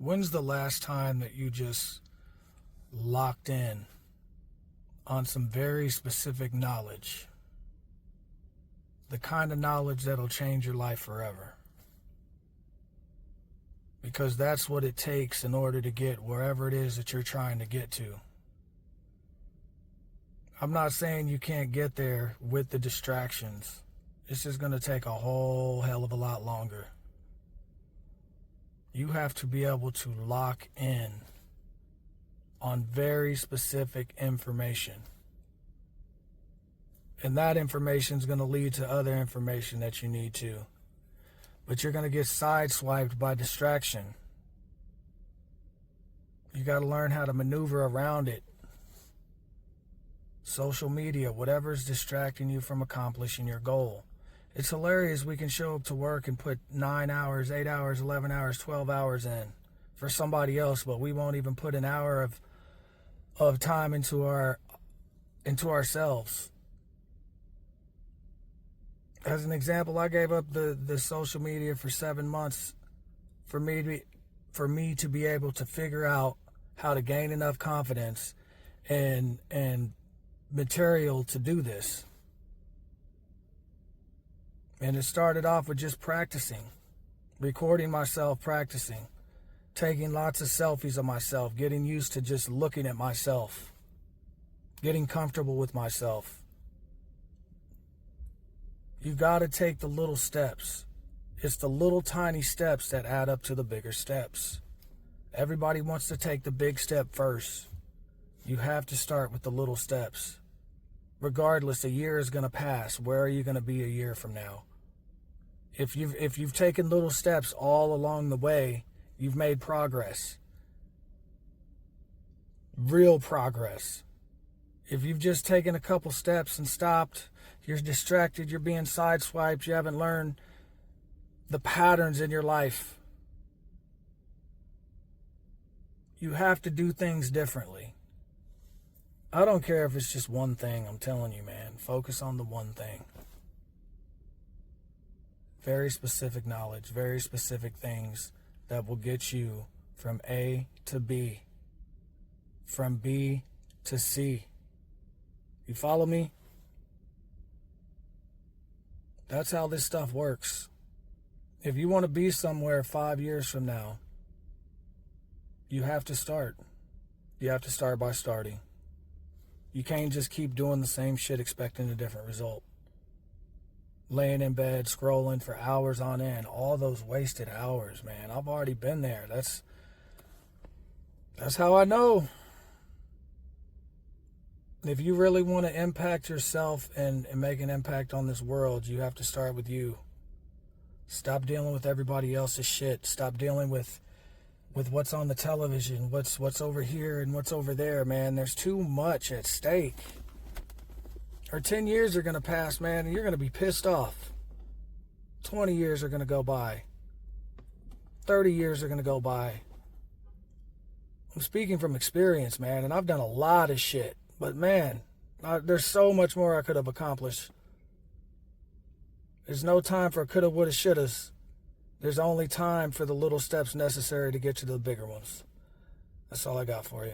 When's the last time that you just locked in on some very specific knowledge? The kind of knowledge that'll change your life forever. Because that's what it takes in order to get wherever it is that you're trying to get to. I'm not saying you can't get there with the distractions. It's just going to take a whole hell of a lot longer. You have to be able to lock in on very specific information. And that information is going to lead to other information that you need to. But you're going to get sideswiped by distraction. You got to learn how to maneuver around it. Social media, whatever's distracting you from accomplishing your goal. It's hilarious we can show up to work and put 9 hours, 8 hours, 11 hours, 12 hours in for somebody else, but we won't even put an hour of time into ourselves. As an example, I gave up the social media for 7 months for me to be able to figure out how to gain enough confidence and material to do this. And it started off with just practicing, recording myself practicing, taking lots of selfies of myself, getting used to just looking at myself, getting comfortable with myself. You got to take the little steps. It's the little tiny steps that add up to the bigger steps. Everybody wants to take the big step first. You have to start with the little steps. Regardless, a year is going to pass. Where are you going to be a year from now? If you've taken little steps all along the way, you've made progress. Real progress. If you've just taken a couple steps and stopped, you're distracted, you're being sideswiped, you haven't learned the patterns in your life. You have to do things differently. I don't care if it's just one thing, I'm telling you, man. Focus on the one thing. Very specific knowledge, very specific things that will get you from A to B, from B to C. You follow me? That's how this stuff works. If you want to be somewhere 5 years from now, you have to start. You have to start by starting. You can't just keep doing the same shit expecting a different result. Laying in bed, scrolling for hours on end, all those wasted hours, man. I've already been there. That's how I know. If you really want to impact yourself and make an impact on this world, you have to start with you. Stop dealing with everybody else's shit. Stop dealing with what's on the television, what's over here and what's over there, man. There's too much at stake. Or 10 years are going to pass, man, and you're going to be pissed off. 20 years are going to go by. 30 years are going to go by. I'm speaking from experience, man, and I've done a lot of shit. But, man, there's so much more I could have accomplished. There's no time for coulda, woulda, shouldas. There's only time for the little steps necessary to get to the bigger ones. That's all I got for you.